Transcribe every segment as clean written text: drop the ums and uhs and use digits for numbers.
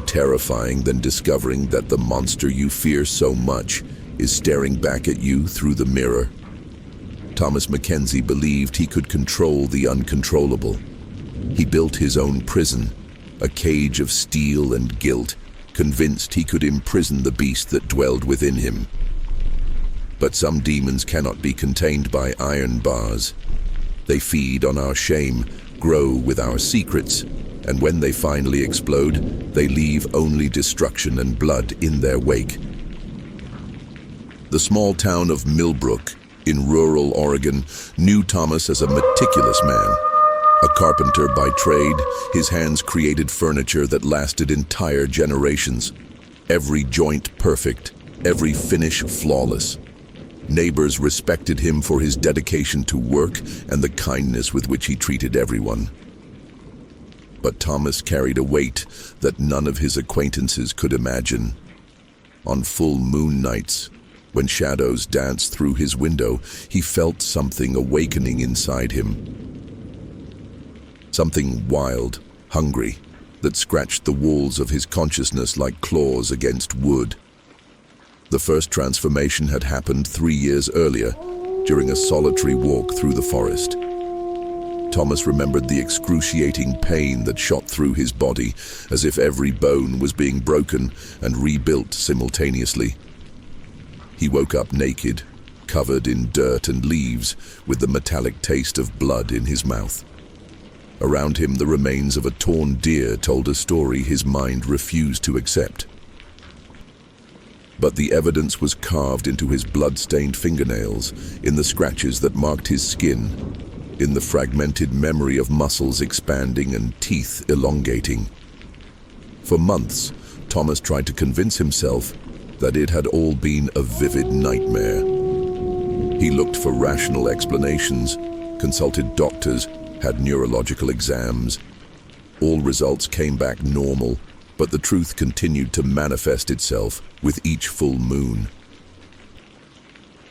more terrifying than discovering that the monster you fear so much is staring back at you through the mirror. Thomas Mackenzie believed he could control the uncontrollable. He built his own prison, a cage of steel and guilt, convinced he could imprison the beast that dwelled within him. But some demons cannot be contained by iron bars. They feed on our shame, grow with our secrets, and when they finally explode, they leave only destruction and blood in their wake. The small town of Millbrook, in rural Oregon, knew Thomas as a meticulous man. A carpenter by trade, his hands created furniture that lasted entire generations. Every joint perfect, every finish flawless. Neighbors respected him for his dedication to work and the kindness with which he treated everyone. But Thomas carried a weight that none of his acquaintances could imagine. On full moon nights, when shadows danced through his window, he felt something awakening inside him. Something wild, hungry, that scratched the walls of his consciousness like claws against wood. The first transformation had happened 3 years earlier, during a solitary walk through the forest. Thomas remembered the excruciating pain that shot through his body, as if every bone was being broken and rebuilt simultaneously. He woke up naked, covered in dirt and leaves, with the metallic taste of blood in his mouth. Around him, the remains of a torn deer told a story his mind refused to accept. But the evidence was carved into his blood-stained fingernails, in the scratches that marked his skin, in the fragmented memory of muscles expanding and teeth elongating. For months, Thomas tried to convince himself that it had all been a vivid nightmare. He looked for rational explanations, consulted doctors, had neurological exams. All results came back normal, but the truth continued to manifest itself with each full moon.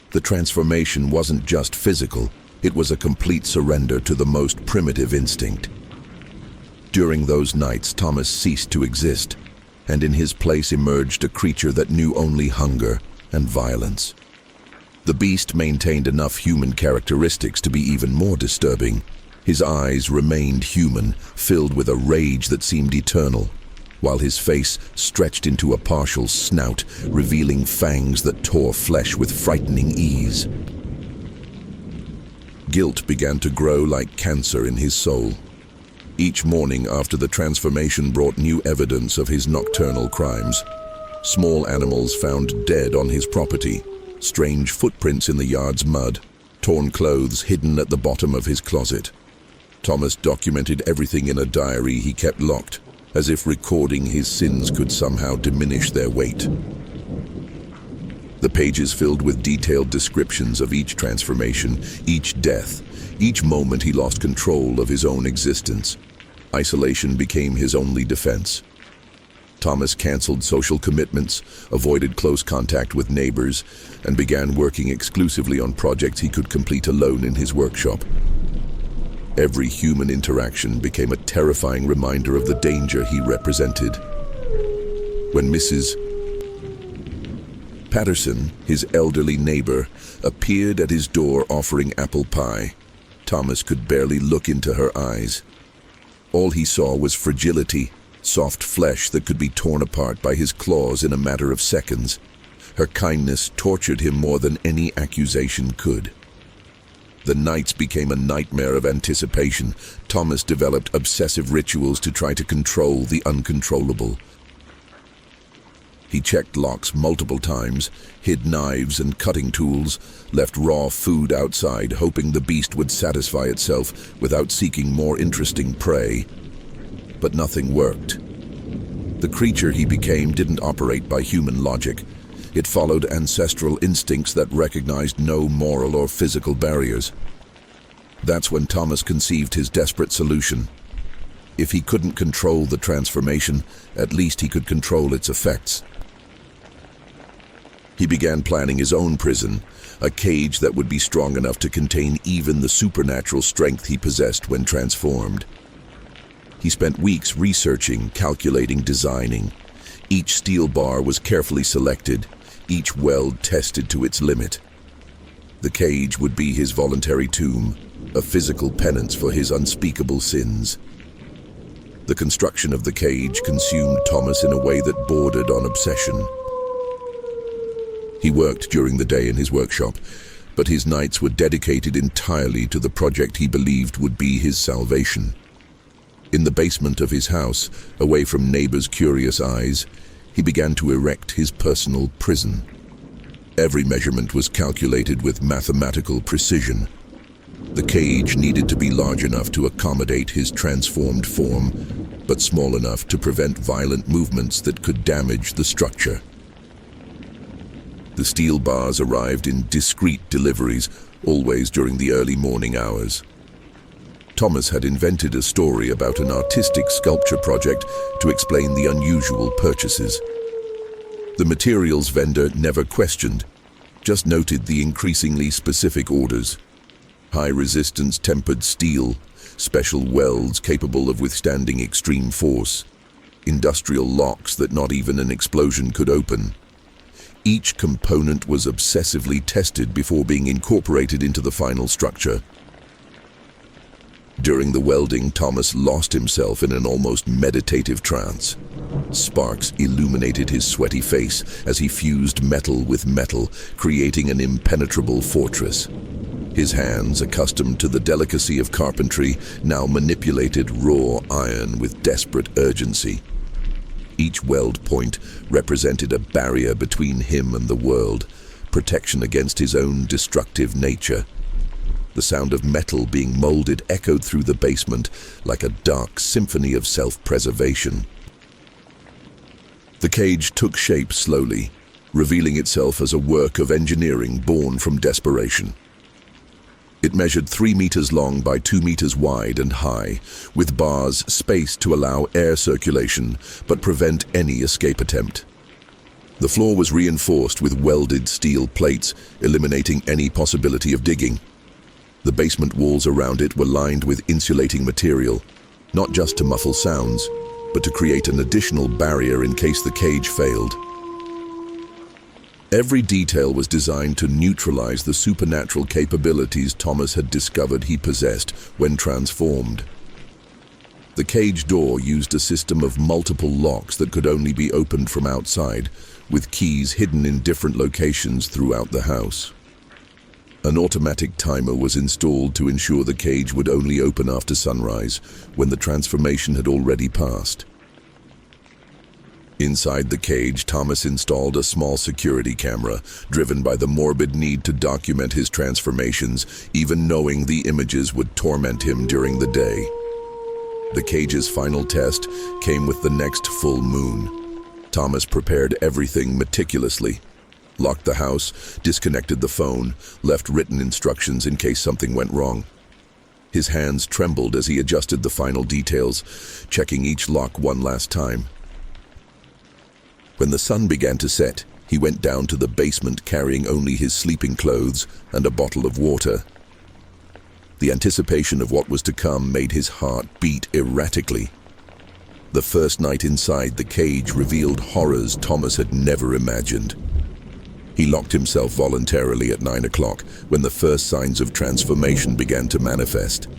The transformation wasn't just physical, it was a complete surrender to the most primitive instinct. During those nights, Thomas ceased to exist, and in his place emerged a creature that knew only hunger and violence. The beast maintained enough human characteristics to be even more disturbing. His eyes remained human, filled with a rage that seemed eternal, while his face stretched into a partial snout, revealing fangs that tore flesh with frightening ease. Guilt began to grow like cancer in his soul. Each morning after the transformation brought new evidence of his nocturnal crimes. Small animals found dead on his property, strange footprints in the yard's mud, torn clothes hidden at the bottom of his closet. Thomas documented everything in a diary he kept locked, as if recording his sins could somehow diminish their weight. The pages filled with detailed descriptions of each transformation, each death, each moment he lost control of his own existence. Isolation became his only defense. Thomas canceled social commitments, avoided close contact with neighbors, and began working exclusively on projects he could complete alone in his workshop. Every human interaction became a terrifying reminder of the danger he represented. When Mrs. Patterson, his elderly neighbor, appeared at his door offering apple pie, Thomas could barely look into her eyes. All he saw was fragility, soft flesh that could be torn apart by his claws in a matter of seconds. Her kindness tortured him more than any accusation could. The nights became a nightmare of anticipation. Thomas developed obsessive rituals to try to control the uncontrollable. He checked locks multiple times, hid knives and cutting tools, left raw food outside, hoping the beast would satisfy itself without seeking more interesting prey. But nothing worked. The creature he became didn't operate by human logic. It followed ancestral instincts that recognized no moral or physical barriers. That's when Thomas conceived his desperate solution. If he couldn't control the transformation, at least he could control its effects. He began planning his own prison, a cage that would be strong enough to contain even the supernatural strength he possessed when transformed. He spent weeks researching, calculating, designing. Each steel bar was carefully selected, each weld tested to its limit. The cage would be his voluntary tomb, a physical penance for his unspeakable sins. The construction of the cage consumed Thomas in a way that bordered on obsession. He worked during the day in his workshop, but his nights were dedicated entirely to the project he believed would be his salvation. In the basement of his house, away from neighbors' curious eyes, he began to erect his personal prison. Every measurement was calculated with mathematical precision. The cage needed to be large enough to accommodate his transformed form, but small enough to prevent violent movements that could damage the structure. The steel bars arrived in discreet deliveries, always during the early morning hours. Thomas had invented a story about an artistic sculpture project to explain the unusual purchases. The materials vendor never questioned, just noted the increasingly specific orders. High-resistance tempered steel, special welds capable of withstanding extreme force, industrial locks that not even an explosion could open. Each component was obsessively tested before being incorporated into the final structure. During the welding, Thomas lost himself in an almost meditative trance. Sparks illuminated his sweaty face as he fused metal with metal, creating an impenetrable fortress. His hands, accustomed to the delicacy of carpentry, now manipulated raw iron with desperate urgency. Each weld point represented a barrier between him and the world, protection against his own destructive nature. The sound of metal being molded echoed through the basement like a dark symphony of self-preservation. The cage took shape slowly, revealing itself as a work of engineering born from desperation. It measured 3 meters long by 2 meters wide and high, with bars spaced to allow air circulation but prevent any escape attempt. The floor was reinforced with welded steel plates, eliminating any possibility of digging. The basement walls around it were lined with insulating material, not just to muffle sounds, but to create an additional barrier in case the cage failed. Every detail was designed to neutralize the supernatural capabilities Thomas had discovered he possessed when transformed. The cage door used a system of multiple locks that could only be opened from outside, with keys hidden in different locations throughout the house. An automatic timer was installed to ensure the cage would only open after sunrise, when the transformation had already passed. Inside the cage, Thomas installed a small security camera, driven by the morbid need to document his transformations, even knowing the images would torment him during the day. The cage's final test came with the next full moon. Thomas prepared everything meticulously. Locked the house, disconnected the phone, left written instructions in case something went wrong. His hands trembled as he adjusted the final details, checking each lock one last time. When the sun began to set, he went down to the basement carrying only his sleeping clothes and a bottle of water. The anticipation of what was to come made his heart beat erratically. The first night inside the cage revealed horrors Thomas had never imagined. He locked himself voluntarily at 9 o'clock when the first signs of transformation began to manifest.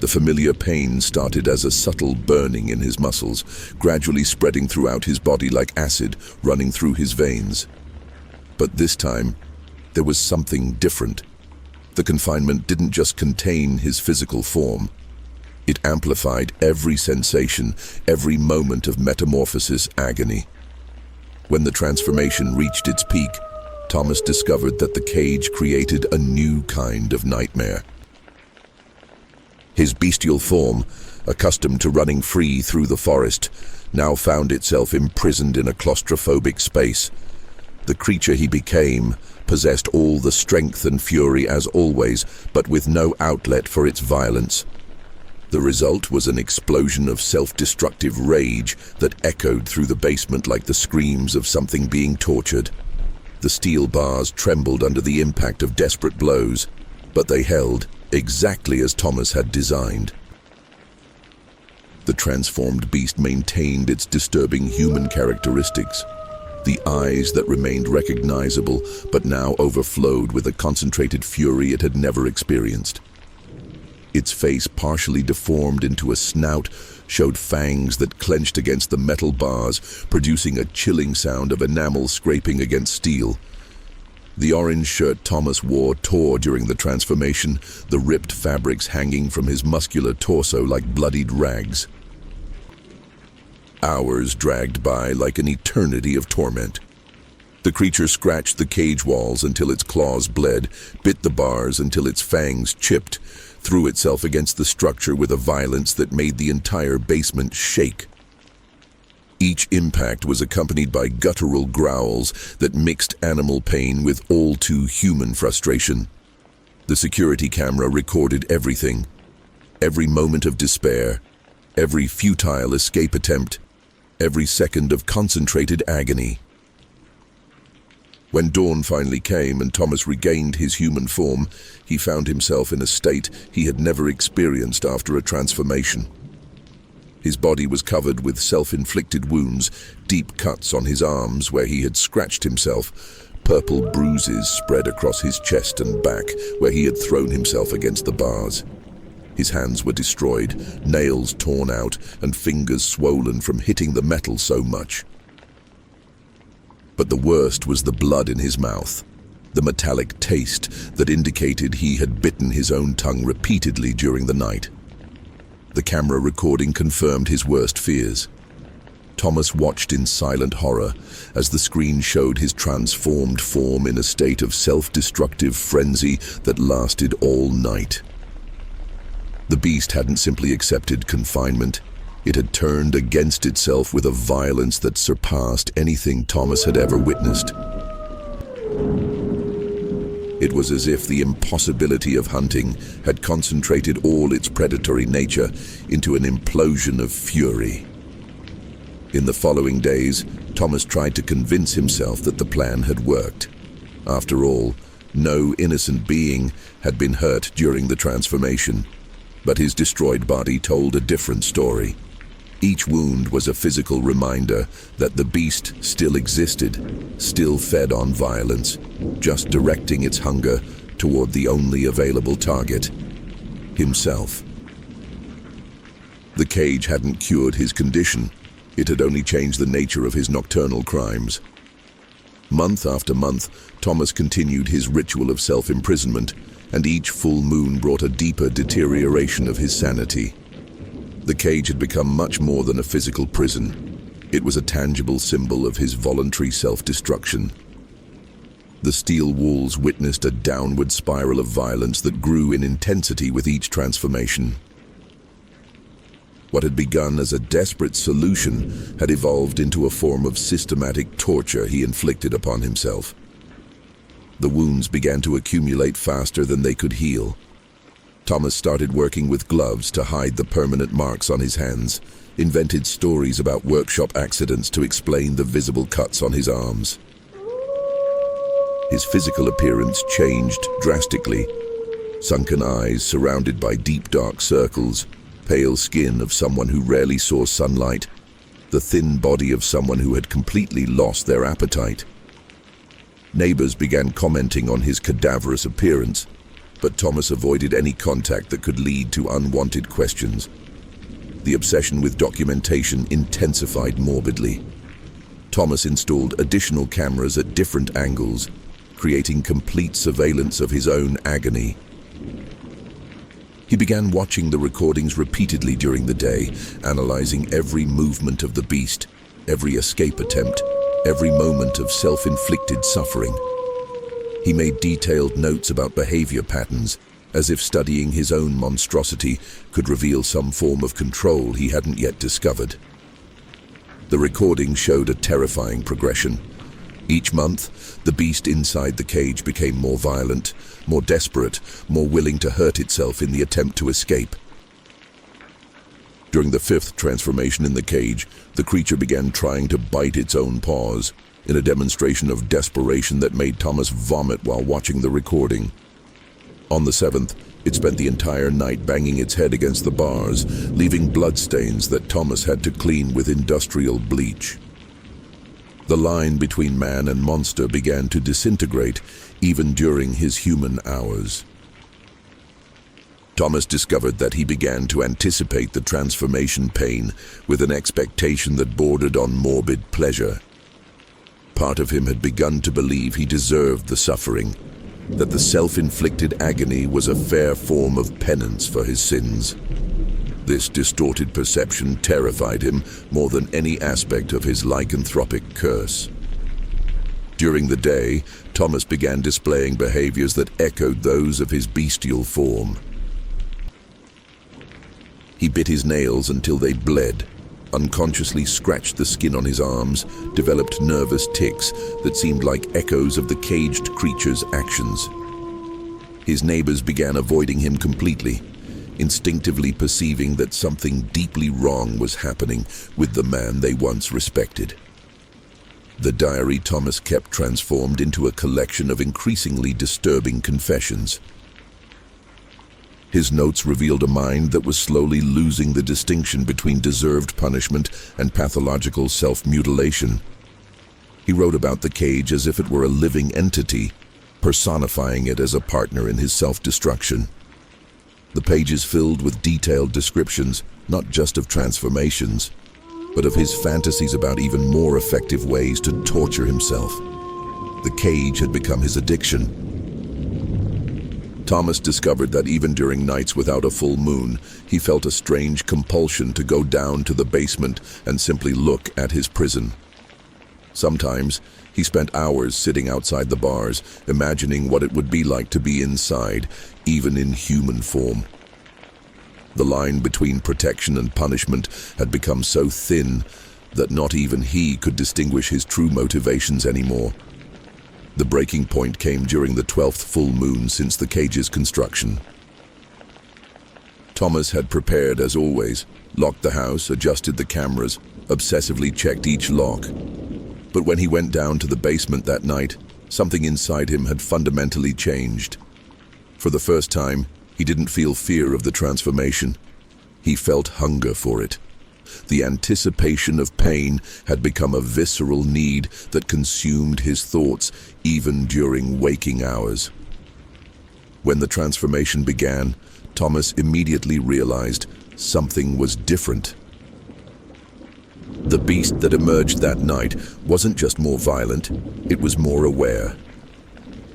The familiar pain started as a subtle burning in his muscles, gradually spreading throughout his body like acid running through his veins. But this time, there was something different. The confinement didn't just contain his physical form. It amplified every sensation, every moment of metamorphosis agony. When the transformation reached its peak, Thomas discovered that the cage created a new kind of nightmare. His bestial form, accustomed to running free through the forest, now found itself imprisoned in a claustrophobic space. The creature he became possessed all the strength and fury as always, but with no outlet for its violence. The result was an explosion of self-destructive rage that echoed through the basement like the screams of something being tortured. The steel bars trembled under the impact of desperate blows, but they held exactly as Thomas had designed. The transformed beast maintained its disturbing human characteristics. The eyes that remained recognizable, but now overflowed with a concentrated fury it had never experienced. Its face, partially deformed into a snout, showed fangs that clenched against the metal bars, producing a chilling sound of enamel scraping against steel. The orange shirt Thomas wore tore during the transformation, the ripped fabrics hanging from his muscular torso like bloodied rags. Hours dragged by like an eternity of torment. The creature scratched the cage walls until its claws bled, bit the bars until its fangs chipped, threw itself against the structure with a violence that made the entire basement shake. Each impact was accompanied by guttural growls that mixed animal pain with all too human frustration. The security camera recorded everything. Every moment of despair, every futile escape attempt, every second of concentrated agony. When dawn finally came and Thomas regained his human form, he found himself in a state he had never experienced after a transformation. His body was covered with self-inflicted wounds, deep cuts on his arms where he had scratched himself, purple bruises spread across his chest and back where he had thrown himself against the bars. His hands were destroyed, nails torn out, and fingers swollen from hitting the metal so much. But the worst was the blood in his mouth, the metallic taste that indicated he had bitten his own tongue repeatedly during the night. The camera recording confirmed his worst fears. Thomas watched in silent horror as the screen showed his transformed form in a state of self-destructive frenzy that lasted all night. The beast hadn't simply accepted confinement. It had turned against itself with a violence that surpassed anything Thomas had ever witnessed. It was as if the impossibility of hunting had concentrated all its predatory nature into an implosion of fury. In the following days, Thomas tried to convince himself that the plan had worked. After all, no innocent being had been hurt during the transformation, but his destroyed body told a different story. Each wound was a physical reminder that the beast still existed, still fed on violence, just directing its hunger toward the only available target, himself. The cage hadn't cured his condition. It had only changed the nature of his nocturnal crimes. Month after month, Thomas continued his ritual of self-imprisonment, and each full moon brought a deeper deterioration of his sanity. The cage had become much more than a physical prison. It was a tangible symbol of his voluntary self-destruction. The steel walls witnessed a downward spiral of violence that grew in intensity with each transformation. What had begun as a desperate solution had evolved into a form of systematic torture he inflicted upon himself. The wounds began to accumulate faster than they could heal. Thomas started working with gloves to hide the permanent marks on his hands, invented stories about workshop accidents to explain the visible cuts on his arms. His physical appearance changed drastically. Sunken eyes surrounded by deep dark circles, pale skin of someone who rarely saw sunlight, the thin body of someone who had completely lost their appetite. Neighbors began commenting on his cadaverous appearance, but Thomas avoided any contact that could lead to unwanted questions. The obsession with documentation intensified morbidly. Thomas installed additional cameras at different angles, creating complete surveillance of his own agony. He began watching the recordings repeatedly during the day, analyzing every movement of the beast, every escape attempt, every moment of self-inflicted suffering. He made detailed notes about behavior patterns, as if studying his own monstrosity could reveal some form of control he hadn't yet discovered. The recording showed a terrifying progression. Each month, the beast inside the cage became more violent, more desperate, more willing to hurt itself in the attempt to escape. During the 5th transformation in the cage, the creature began trying to bite its own paws, in a demonstration of desperation that made Thomas vomit while watching the recording. On the 7th, It spent the entire night banging its head against the bars, leaving bloodstains that Thomas had to clean with industrial bleach. The line between man and monster began to disintegrate, even during his human hours. Thomas discovered that he began to anticipate the transformation pain with an expectation that bordered on morbid pleasure. Part of him had begun to believe he deserved the suffering, that the self-inflicted agony was a fair form of penance for his sins. This distorted perception terrified him more than any aspect of his lycanthropic curse. During the day, Thomas began displaying behaviors that echoed those of his bestial form. He bit his nails until they bled, unconsciously scratched the skin on his arms, developed nervous tics that seemed like echoes of the caged creature's actions. His neighbors began avoiding him completely, instinctively perceiving that something deeply wrong was happening with the man they once respected. The diary Thomas kept transformed into a collection of increasingly disturbing confessions. His notes revealed a mind that was slowly losing the distinction between deserved punishment and pathological self-mutilation. He wrote about the cage as if it were a living entity, personifying it as a partner in his self-destruction. The pages filled with detailed descriptions, not just of transformations, but of his fantasies about even more effective ways to torture himself. The cage had become his addiction. Thomas discovered that even during nights without a full moon, he felt a strange compulsion to go down to the basement and simply look at his prison. Sometimes, he spent hours sitting outside the bars, imagining what it would be like to be inside, even in human form. The line between protection and punishment had become so thin that not even he could distinguish his true motivations anymore. The breaking point came during the 12th full moon since the cage's construction. Thomas had prepared as always, locked the house, adjusted the cameras, obsessively checked each lock. But when he went down to the basement that night, something inside him had fundamentally changed. For the first time, he didn't feel fear of the transformation. He felt hunger for it. The anticipation of pain had become a visceral need that consumed his thoughts even during waking hours. When the transformation began, Thomas immediately realized something was different. The beast that emerged that night wasn't just more violent, it was more aware.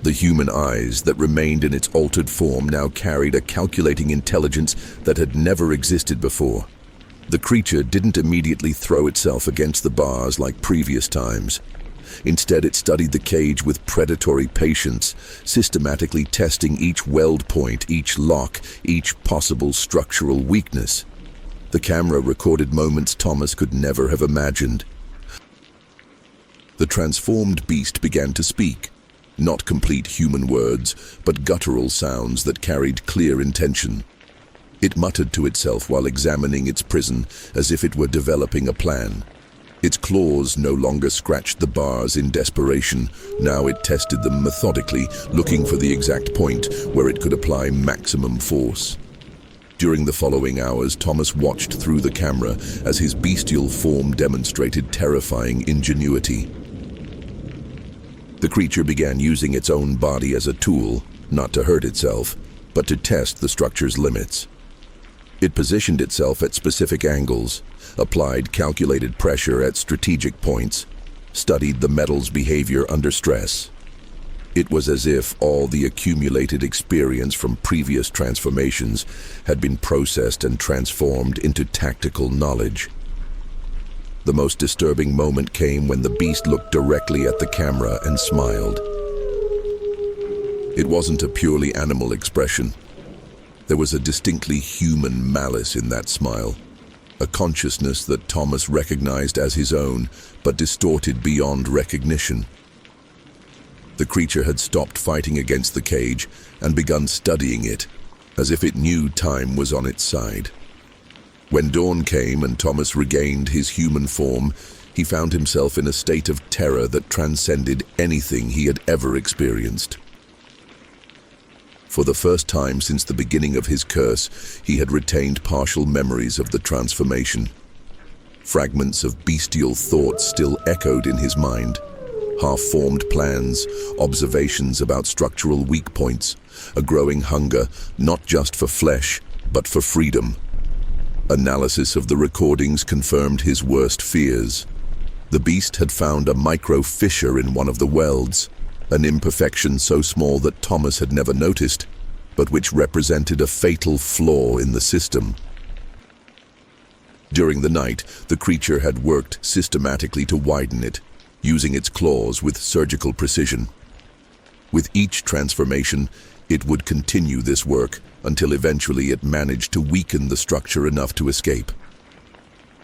The human eyes that remained in its altered form now carried a calculating intelligence that had never existed before. The creature didn't immediately throw itself against the bars like previous times. Instead, it studied the cage with predatory patience, systematically testing each weld point, each lock, each possible structural weakness. The camera recorded moments Thomas could never have imagined. The transformed beast began to speak, not complete human words, but guttural sounds that carried clear intention. It muttered to itself while examining its prison as if it were developing a plan. Its claws no longer scratched the bars in desperation. Now it tested them methodically, looking for the exact point where it could apply maximum force. During the following hours, Thomas watched through the camera as his bestial form demonstrated terrifying ingenuity. The creature began using its own body as a tool, not to hurt itself, but to test the structure's limits. It positioned itself at specific angles, applied calculated pressure at strategic points, studied the metal's behavior under stress. It was as if all the accumulated experience from previous transformations had been processed and transformed into tactical knowledge. The most disturbing moment came when the beast looked directly at the camera and smiled. It wasn't a purely animal expression. There was a distinctly human malice in that smile, a consciousness that Thomas recognized as his own, but distorted beyond recognition. The creature had stopped fighting against the cage and begun studying it, as if it knew time was on its side. When dawn came and Thomas regained his human form, he found himself in a state of terror that transcended anything he had ever experienced. For the first time since the beginning of his curse, he had retained partial memories of the transformation. Fragments of bestial thoughts still echoed in his mind. Half-formed plans, observations about structural weak points, a growing hunger, not just for flesh, but for freedom. Analysis of the recordings confirmed his worst fears. The beast had found a micro-fissure in one of the welds, an imperfection so small that Thomas had never noticed, but which represented a fatal flaw in the system. During the night, the creature had worked systematically to widen it, using its claws with surgical precision. With each transformation, it would continue this work until eventually it managed to weaken the structure enough to escape.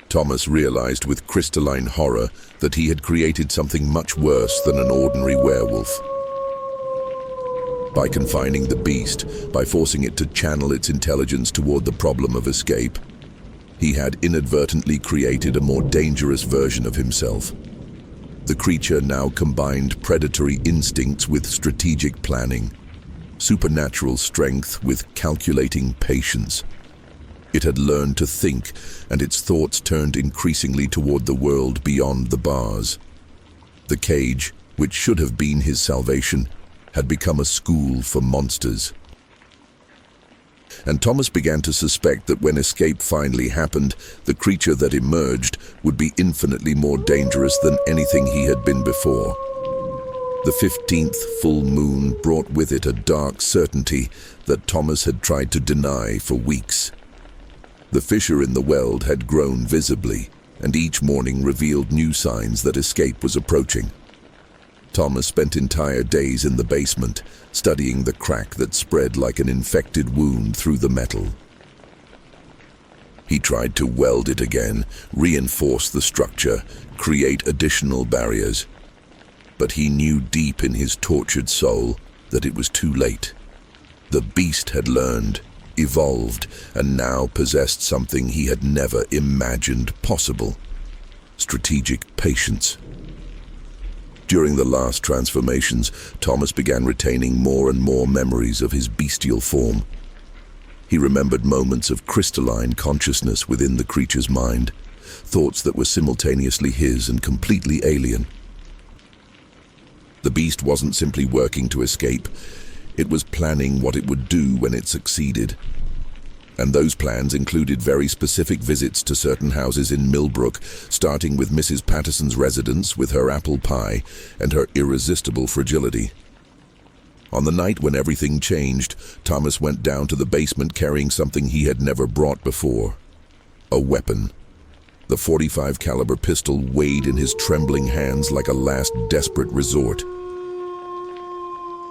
Thomas realized with crystalline horror that he had created something much worse than an ordinary werewolf. By confining the beast, by forcing it to channel its intelligence toward the problem of escape, he had inadvertently created a more dangerous version of himself. The creature now combined predatory instincts with strategic planning, supernatural strength with calculating patience. It had learned to think, and its thoughts turned increasingly toward the world beyond the bars. The cage, which should have been his salvation, had become a school for monsters. And Thomas began to suspect that when escape finally happened, the creature that emerged would be infinitely more dangerous than anything he had been before. The 15th full moon brought with it a dark certainty that Thomas had tried to deny for weeks. The fissure in the weld had grown visibly, and each morning revealed new signs that escape was approaching. Thomas spent entire days in the basement, studying the crack that spread like an infected wound through the metal. He tried to weld it again, reinforce the structure, create additional barriers. But he knew deep in his tortured soul that it was too late. The beast had learned, evolved, and now possessed something he had never imagined possible: strategic patience. During the last transformations, Thomas began retaining more and more memories of his bestial form. He remembered moments of crystalline consciousness within the creature's mind, thoughts that were simultaneously his and completely alien. The beast wasn't simply working to escape, it was planning what it would do when it succeeded. And those plans included very specific visits to certain houses in Millbrook, starting with Mrs. Patterson's residence with her apple pie and her irresistible fragility. On the night when everything changed, Thomas went down to the basement carrying something he had never brought before: a weapon. The .45 caliber pistol weighed in his trembling hands like a last desperate resort.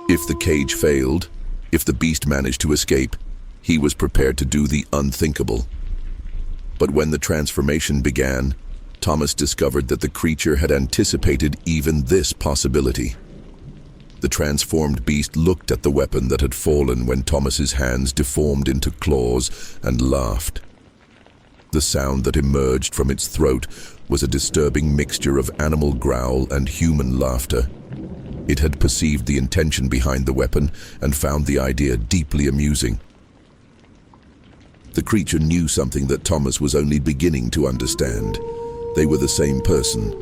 If the cage failed, if the beast managed to escape, he was prepared to do the unthinkable. But when the transformation began, Thomas discovered that the creature had anticipated even this possibility. The transformed beast looked at the weapon that had fallen when Thomas's hands deformed into claws and laughed. The sound that emerged from its throat was a disturbing mixture of animal growl and human laughter. It had perceived the intention behind the weapon and found the idea deeply amusing. The creature knew something that Thomas was only beginning to understand. They were the same person,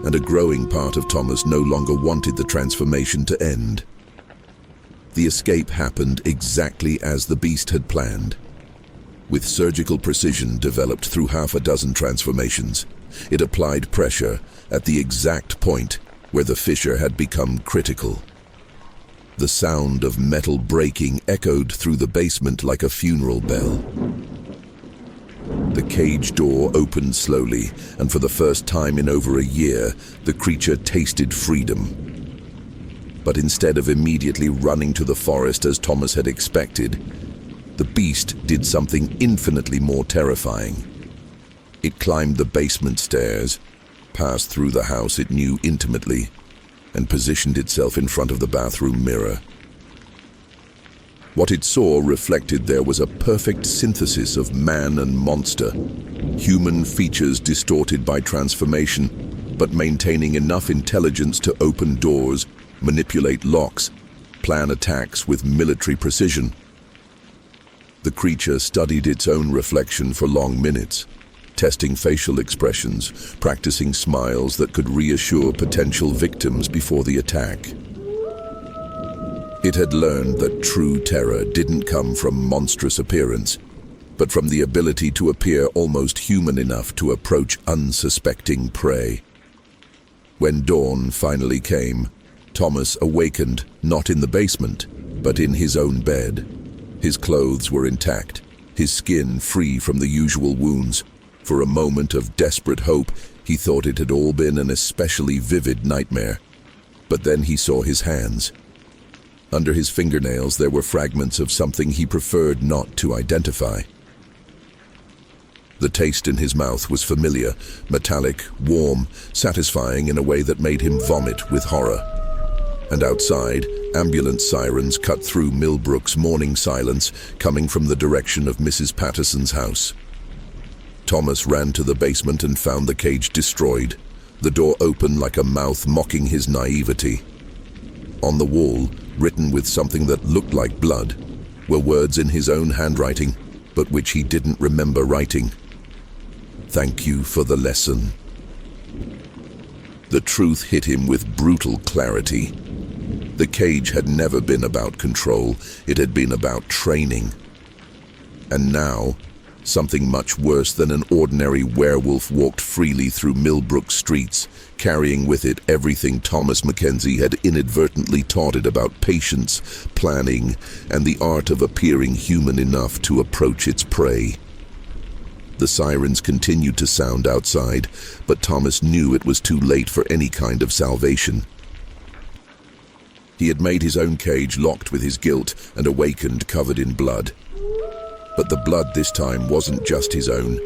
and a growing part of Thomas no longer wanted the transformation to end. The escape happened exactly as the beast had planned. With surgical precision developed through half a dozen transformations, it applied pressure at the exact point where the fissure had become critical. The sound of metal breaking echoed through the basement like a funeral bell. The cage door opened slowly, and for the first time in over a year, the creature tasted freedom. But instead of immediately running to the forest as Thomas had expected, the beast did something infinitely more terrifying. It climbed the basement stairs, passed through the house it knew intimately, and positioned itself in front of the bathroom mirror. What it saw reflected there was a perfect synthesis of man and monster, human features distorted by transformation, but maintaining enough intelligence to open doors, manipulate locks, plan attacks with military precision. The creature studied its own reflection for long minutes, testing facial expressions, practicing smiles that could reassure potential victims before the attack. It had learned that true terror didn't come from monstrous appearance, but from the ability to appear almost human enough to approach unsuspecting prey. When dawn finally came, Thomas awakened not in the basement, but in his own bed. His clothes were intact, his skin free from the usual wounds. For a moment of desperate hope, he thought it had all been an especially vivid nightmare. But then he saw his hands. Under his fingernails there were fragments of something he preferred not to identify. The taste in his mouth was familiar, metallic, warm, satisfying in a way that made him vomit with horror. And outside, ambulance sirens cut through Millbrook's morning silence, coming from the direction of Mrs. Patterson's house. Thomas ran to the basement and found the cage destroyed, the door open like a mouth mocking his naivety. On the wall, written with something that looked like blood, were words in his own handwriting, but which he didn't remember writing. "Thank you for the lesson." The truth hit him with brutal clarity. The cage had never been about control, it had been about training. And now, something much worse than an ordinary werewolf walked freely through Millbrook streets, carrying with it everything Thomas Mackenzie had inadvertently taught it about patience, planning, and the art of appearing human enough to approach its prey. The sirens continued to sound outside, but Thomas knew it was too late for any kind of salvation. He had made his own cage locked with his guilt and awakened covered in blood. But the blood this time wasn't just his own.